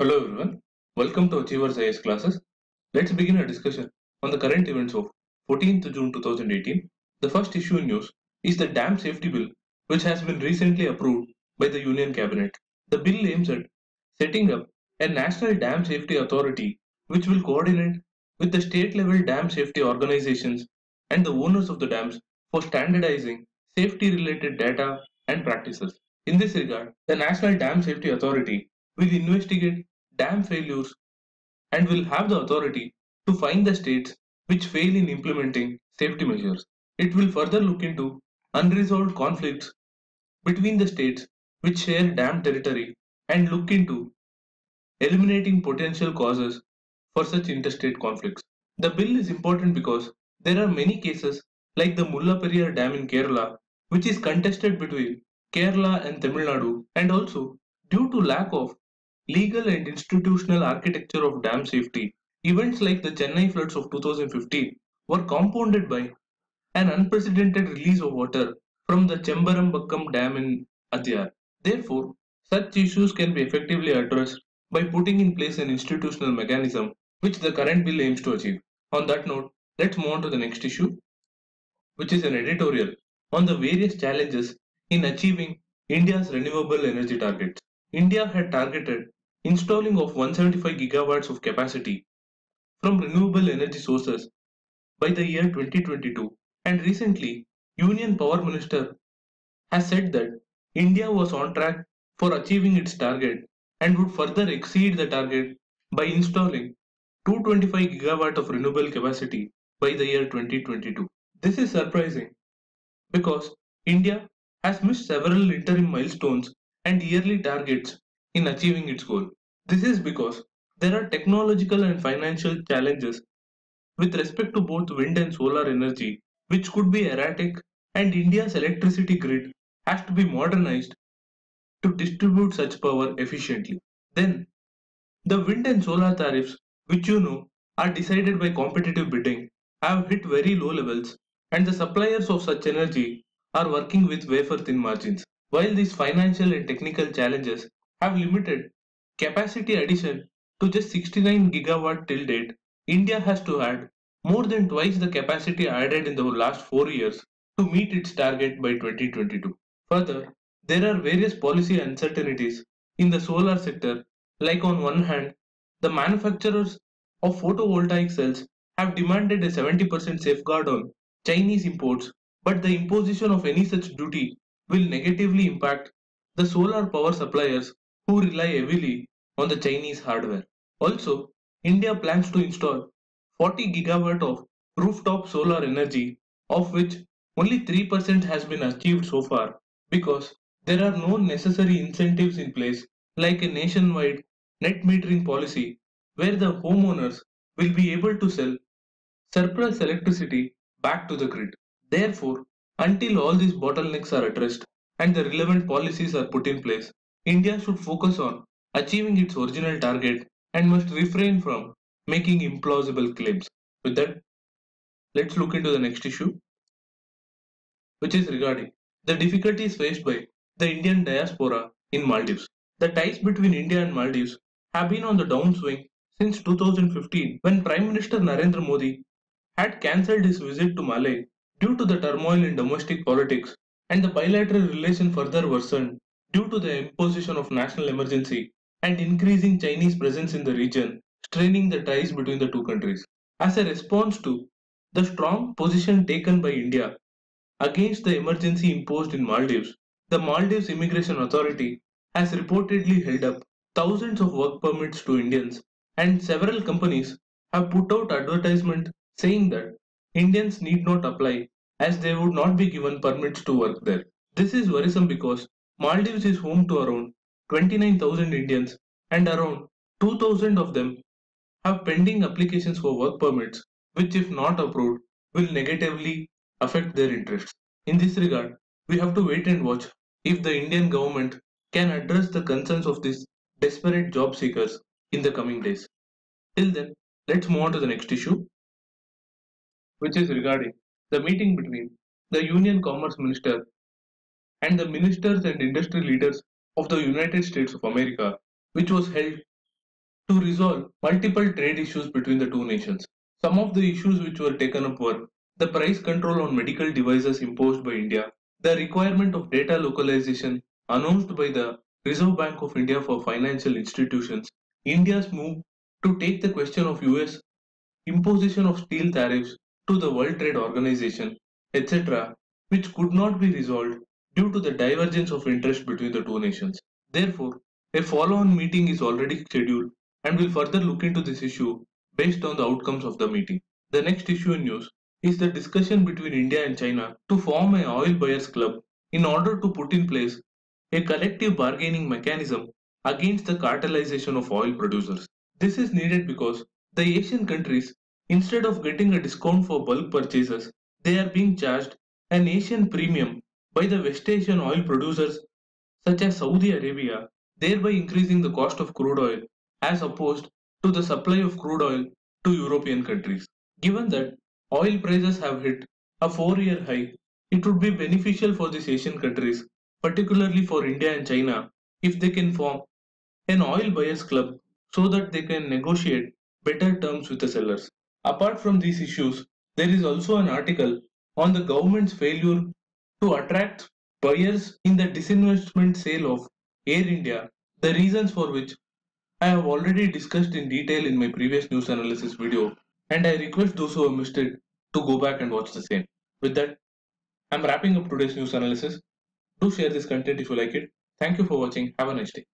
Hello everyone, welcome to Achievers IS classes. Let's begin a discussion on the current events of 14th June 2018. The first issue in news is the Dam Safety Bill, which has been recently approved by the Union Cabinet. The bill aims at setting up a National Dam Safety Authority which will coordinate with the state level dam safety organizations and the owners of the dams for standardizing safety related data and practices. In this regard, the National Dam Safety Authority will investigate dam failures and will have the authority to fine the states which fail in implementing safety measures. It will further look into unresolved conflicts between the states which share dam territory and look into eliminating potential causes for such interstate conflicts. The bill is important because there are many cases like the Mullaperiyar Dam in Kerala, which is contested between Kerala and Tamil Nadu, and also due to lack of legal and institutional architecture of dam safety. Events like the Chennai floods of 2015 were compounded by an unprecedented release of water from the Chembarambakkam Dam in Adyar. Therefore, such issues can be effectively addressed by putting in place an institutional mechanism which the current bill aims to achieve. On that note, let's move on to the next issue, which is an editorial on the various challenges in achieving India's renewable energy targets. India had targeted installing of 175 gigawatts of capacity from renewable energy sources by the year 2022, and recently Union Power Minister has said that India was on track for achieving its target and would further exceed the target by installing 225 gigawatt of renewable capacity by the year 2022. This is surprising because India has missed several interim milestones and yearly targets in achieving its goal. This is because there are technological and financial challenges with respect to both wind and solar energy, which could be erratic, and India's electricity grid has to be modernized to distribute such power efficiently. Then, the wind and solar tariffs, which are decided by competitive bidding, have hit very low levels, and the suppliers of such energy are working with wafer thin margins. While these financial and technical challenges have limited capacity addition to just 69 gigawatt till date, India has to add more than twice the capacity added in the last 4 years to meet its target by 2022. Further, there are various policy uncertainties in the solar sector, like on one hand, the manufacturers of photovoltaic cells have demanded a 70% safeguard on Chinese imports, but the imposition of any such duty will negatively impact the solar power suppliers who rely heavily on the Chinese hardware. Also, India plans to install 40 gigawatt of rooftop solar energy, of which only 3% has been achieved so far because there are no necessary incentives in place like a nationwide net metering policy where the homeowners will be able to sell surplus electricity back to the grid. Therefore, until all these bottlenecks are addressed and the relevant policies are put in place, India should focus on achieving its original target and must refrain from making implausible claims. With that, let's look into the next issue, which is regarding the difficulties faced by the Indian diaspora in Maldives. The ties between India and Maldives have been on the downswing since 2015 when Prime Minister Narendra Modi had cancelled his visit to Malay due to the turmoil in domestic politics, and the bilateral relation further worsened due to the imposition of national emergency and increasing Chinese presence in the region, straining the ties between the two countries. As a response to the strong position taken by India against the emergency imposed in Maldives, the Maldives Immigration Authority has reportedly held up thousands of work permits to Indians, and several companies have put out advertisement saying that Indians need not apply as they would not be given permits to work there. This is worrisome because Maldives is home to around 29,000 Indians, and around 2,000 of them have pending applications for work permits, which, if not approved, will negatively affect their interests. In this regard, we have to wait and watch if the Indian government can address the concerns of these desperate job seekers in the coming days. Till then, let's move on to the next issue, which is regarding the meeting between the Union Commerce Minister and the ministers and industry leaders of the United States of America, which was held to resolve multiple trade issues between the two nations. Some of the issues which were taken up were the price control on medical devices imposed by India, the requirement of data localization announced by the Reserve Bank of India for financial institutions, India's move to take the question of US imposition of steel tariffs to the World Trade Organization, etc., which could not be resolved due to the divergence of interest between the two nations. Therefore, a follow-on meeting is already scheduled and will further look into this issue based on the outcomes of the meeting. The next issue in news is the discussion between India and China to form an oil buyers club in order to put in place a collective bargaining mechanism against the cartelization of oil producers. This is needed because the Asian countries, instead of getting a discount for bulk purchases, they are being charged an Asian premium by the West Asian oil producers such as Saudi Arabia, thereby increasing the cost of crude oil as opposed to the supply of crude oil to European countries. Given that oil prices have hit a 4-year high, it would be beneficial for these Asian countries, particularly for India and China, if they can form an oil buyers club so that they can negotiate better terms with the sellers. Apart from these issues, there is also an article on the government's failure to attract buyers in the disinvestment sale of Air India, the reasons for which I have already discussed in detail in my previous news analysis video, and I request those who have missed it to go back and watch the same. With that, I'm wrapping up today's news analysis. Do share this content if you like it. Thank you for watching. Have a nice day.